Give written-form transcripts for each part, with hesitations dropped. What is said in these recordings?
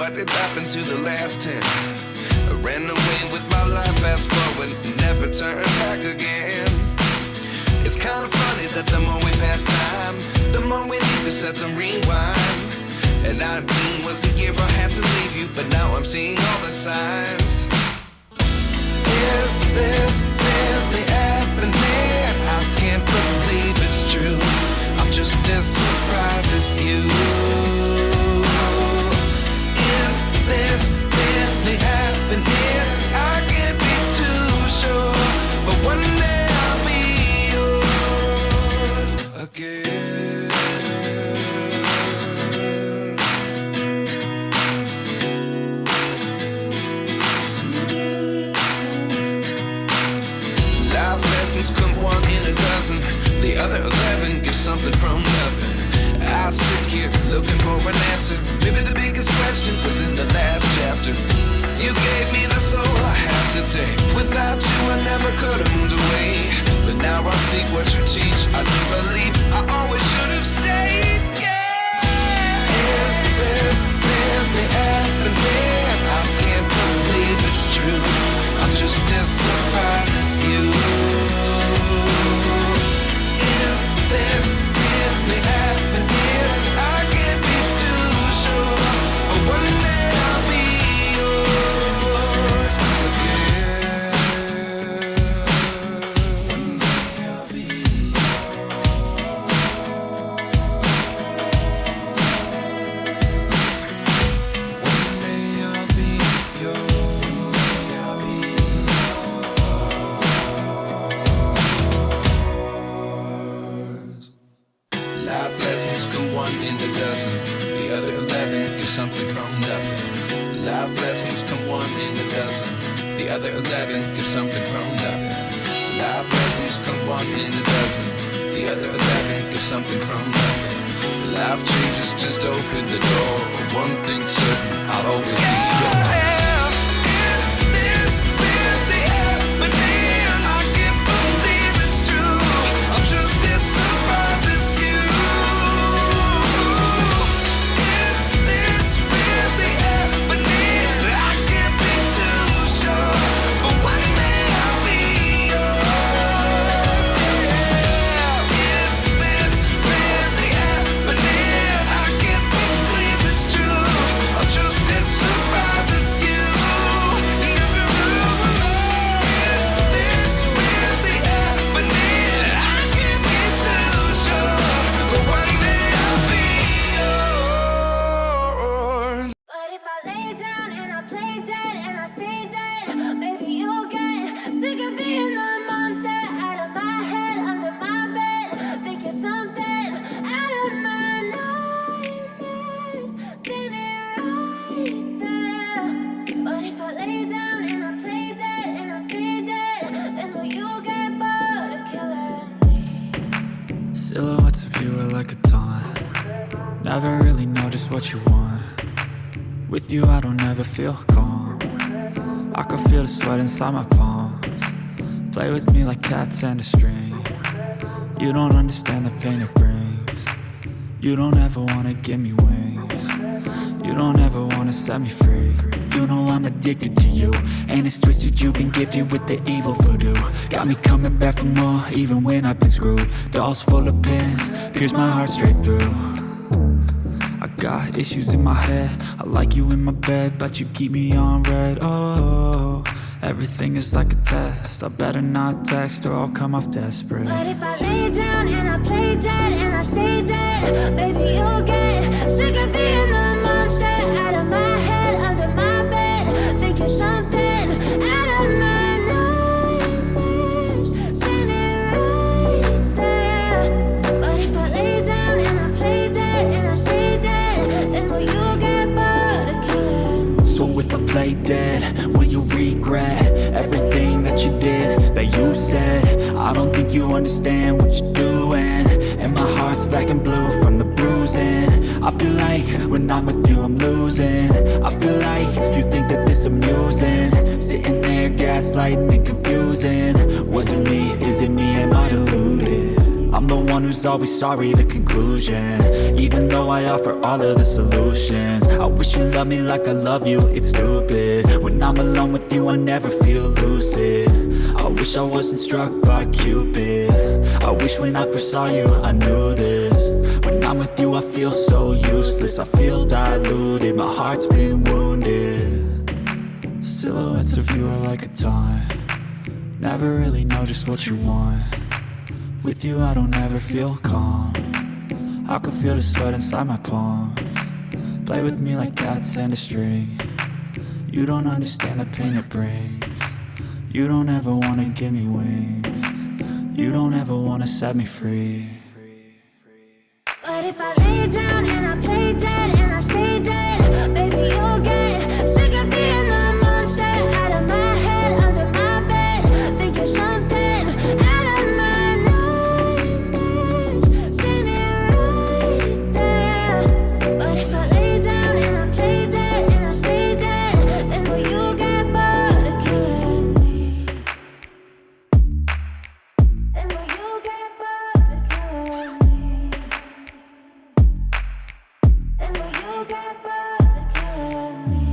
what did happen to the last 10? I ran away with my life, fast forward, never turn back again. It's kind of funny that the more we pass time, the more we need to set them rewind. And 19 was the year I had to leave you, but now I'm seeing all the signs. Is this really happening? I can't believe it's true. I'm just as surprised as you. Is this really happening? I can't be too sure, but one day I'll be yours again. Life lessons come one in a dozen. The other 11 get something from nothing. I sit here looking for an answer. Maybe the biggest question was in the last chapter. You gave me the soul I have today. Without you I never could have moved away. But now I see what you teach. I do believe I always should have stayed. Yeah. Is this really happening? I can't believe it's true. I'm just as surprised as you. Is this really happening? I can't be too sure, but one day I'll be yours again. One day I'll be One day I'll be yours. Life lessons come one in a dozen. The other 11 get something from nothing. Life lessons come one in a dozen. The other 11 get something from nothing. Life lessons come one in a dozen. The other 11 get something from nothing. Life changes just open the door. One thing's certain, I'll always be yours. Is this really happening? I can't believe it's true. I'm just as surprised as you. Is this really happening? I can't be too sure, but one day I'll be yours. Yeah. Is this really happening? I can't believe it's true. I'm just as surprised as you. Is this really happening? I can't be too sure, but one day I'll be yours. But if I lay down and I play dead and I stay dead, maybe you'll get sick of being the monster out of my head, under my bed. Think you're something out of my nightmares, standing right there. But if I lay down and I play dead and I stay dead, then will you get bored of killing me? Silhouettes of you are like a taunt. Never really know just what you want. With you I don't ever feel calm. I can feel the sweat inside my palms. Play with me like cats and a string. You don't understand the pain it brings. You don't ever wanna give me wings. You don't ever wanna set me free. You know I'm addicted to you, and it's twisted. You've been gifted with the evil voodoo. Got me coming back for more, even when I've been screwed. Dolls full of pins, pierce my heart straight through. I got issues in my head. I like you in my bed, but you keep me on red. Oh, everything is like a test. I better not text or I'll come off desperate. But if I lay down and I play dead and I stay dead, maybe you'll get sick of being the monster out of my head, under my bed. Think you're something out of my nightmares, standing right there. But if I lay down and I play dead and I stay dead, then will you get bored of killing me? So if I play dead, will you regret everything that you did, that you said? I don't think you understand what you're doing, and my heart's black and blue from the bruising. I feel like when I'm with you I'm losing. I feel like you think that this amusing, sitting there gaslighting and confusing. Was it me? Is it me? Am I deluded? I'm the one who's always sorry, the conclusion. Even though I offer all of the solutions, I wish you loved me like I love you, it's stupid. When I'm alone with you, I never feel lucid. I wish I wasn't struck by Cupid. I wish when I first saw you, I knew this. When I'm with you, I feel so useless. I feel diluted, my heart's been wounded. Silhouettes of you are like a taunt. Never really know just what you want. With you I don't ever feel calm. I can feel the sweat inside my palms. Play with me like cats and a string. You don't understand the pain it brings. You don't ever wanna give me wings. You don't ever wanna set me free. But if I lay down and I play dead and I stay dead, baby you'll get sick of being the monster out of my head, under my bed, thinking something out of my nightmares. See me right there. But if I lay down and I play dead and I stay dead, then will you get bored of killing me? Then will you get bored of killing me? Then will you get bored of killing me?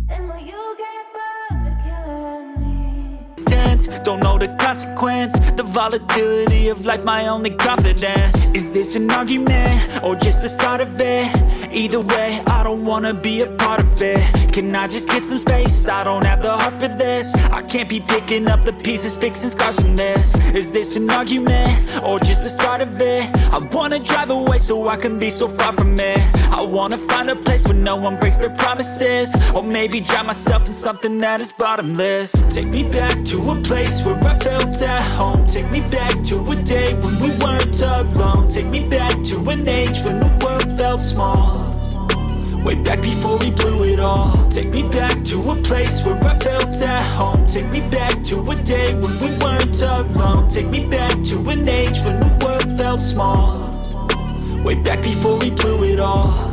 Then will you get bored of killing me? Tense, don't know the consequence. The volatility of life, my only confidence. Is this an argument or just the start of it? Either way, I don't wanna be a part of it. Can I just get some space? I don't have the heart for this. I can't be picking up the pieces, fixing scars from this. Is this an argument or just the start of it? I wanna drive away so I can be so far from it. I wanna find a place where no one breaks their promises. Or maybe drown myself in something that is bottomless. Take me back to a place where I felt at home. Take me back to a day when we weren't alone. Take me back to an age when the world felt small. Way back before we blew it all. Take me back to a place where I felt at home. Take me back to a day when we weren't alone. Take me back to an age when the world felt small. Way back before we blew it all.